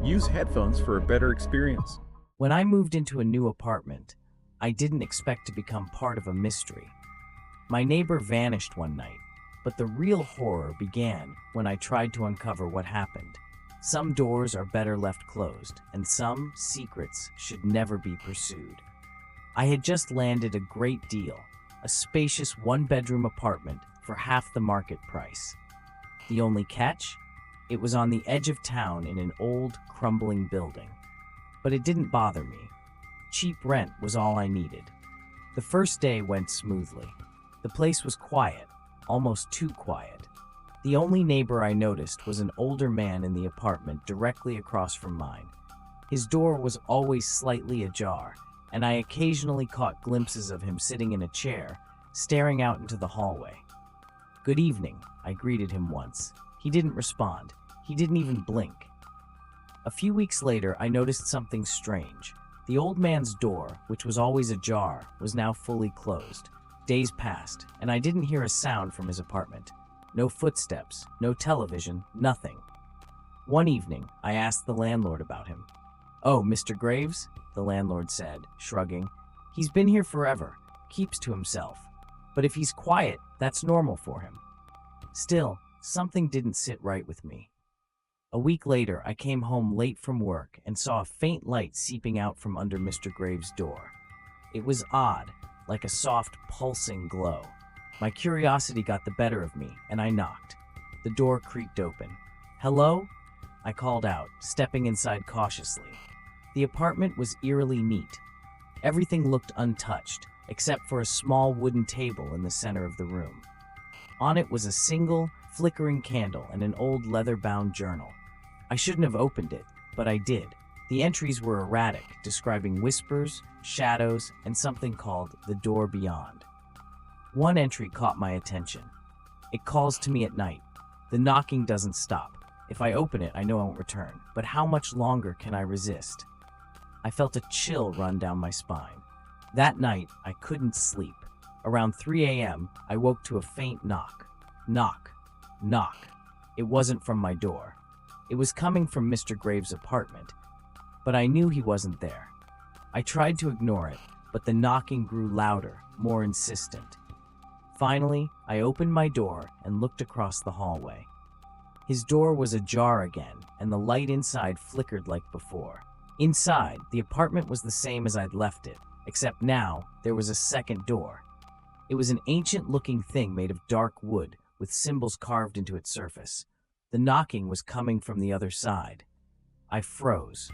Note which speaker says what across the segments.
Speaker 1: Use headphones for a better experience.
Speaker 2: When I moved into a new apartment, I didn't expect to become part of a mystery. My neighbor vanished one night, but the real horror began when I tried to uncover what happened. Some doors are better left closed, and some secrets should never be pursued. I had just landed a great deal, a spacious one-bedroom apartment for half the market price. The only catch? It was on the edge of town in an old, crumbling building. But it didn't bother me. Cheap rent was all I needed. The first day went smoothly. The place was quiet, almost too quiet. The only neighbor I noticed was an older man in the apartment directly across from mine. His door was always slightly ajar, and I occasionally caught glimpses of him sitting in a chair, staring out into the hallway. "Good evening," I greeted him once. He didn't respond. He didn't even blink. A few weeks later, I noticed something strange. The old man's door, which was always ajar, was now fully closed. Days passed, and I didn't hear a sound from his apartment. No footsteps, no television, nothing. One evening, I asked the landlord about him. "Oh, Mr. Graves?" the landlord said, shrugging. "He's been here forever, keeps to himself. But if he's quiet, that's normal for him." Still, something didn't sit right with me. A week later, I came home late from work and saw a faint light seeping out from under Mr. Graves' door. It was odd, like a soft, pulsing glow. My curiosity got the better of me, and I knocked. The door creaked open. "Hello?" I called out, stepping inside cautiously. The apartment was eerily neat. Everything looked untouched, except for a small wooden table in the center of the room. On it was a single, flickering candle and an old leather-bound journal. I shouldn't have opened it, but I did. The entries were erratic, describing whispers, shadows, and something called the door beyond. One entry caught my attention. It calls to me at night. The knocking doesn't stop. If I open it, I know I won't return. But how much longer can I resist? I felt a chill run down my spine. That night, I couldn't sleep. Around 3 a.m., I woke to a faint knock. Knock. Knock. It wasn't from my door. It was coming from Mr. Graves' apartment, but I knew he wasn't there. I tried to ignore it, but the knocking grew louder, more insistent. Finally, I opened my door and looked across the hallway. His door was ajar again, and the light inside flickered like before. Inside, the apartment was the same as I'd left it, except now there was a second door. It was an ancient-looking thing made of dark wood, with symbols carved into its surface. The knocking was coming from the other side. I froze.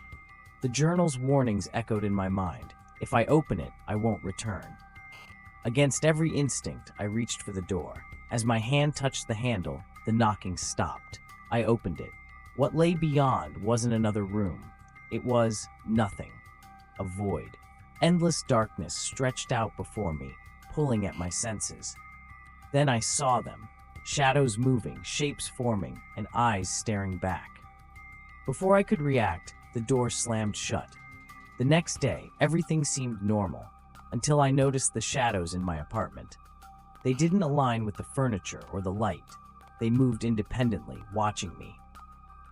Speaker 2: The journal's warnings echoed in my mind. If I open it, I won't return. Against every instinct, I reached for the door. As my hand touched the handle, the knocking stopped. I opened it. What lay beyond wasn't another room. It was nothing. A void. Endless darkness stretched out before me, pulling at my senses. Then I saw them. Shadows moving, shapes forming, and eyes staring back. Before I could react, the door slammed shut. The next day, everything seemed normal, until I noticed the shadows in my apartment. They didn't align with the furniture or the light. They moved independently, watching me.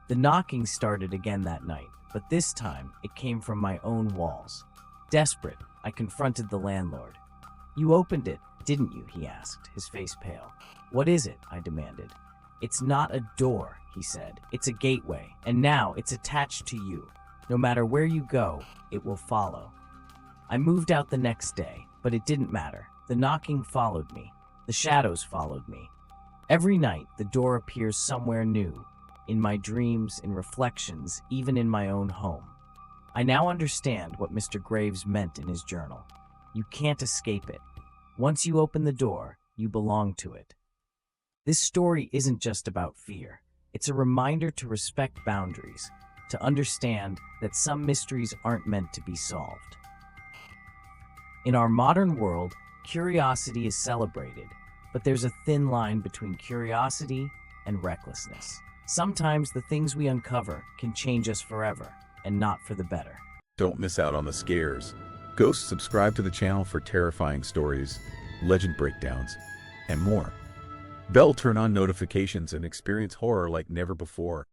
Speaker 2: The knocking started again that night, but this time it came from my own walls. Desperate, I confronted the landlord. "You opened it, didn't you?" he asked, his face pale. "What is it?" I demanded. "It's not a door," he said. "It's a gateway, and now it's attached to you. No matter where you go, it will follow." I moved out the next day, but it didn't matter. The knocking followed me. The shadows followed me. Every night, the door appears somewhere new, in my dreams, in reflections, even in my own home. I now understand what Mr. Graves meant in his journal. You can't escape it. Once you open the door, you belong to it. This story isn't just about fear. It's a reminder to respect boundaries, to understand that some mysteries aren't meant to be solved. In our modern world, curiosity is celebrated, but there's a thin line between curiosity and recklessness. Sometimes the things we uncover can change us forever, and not for the better.
Speaker 1: Don't miss out on the scares. Go subscribe to the channel for terrifying stories, legend breakdowns, and more. Bell turn on notifications and experience horror like never before.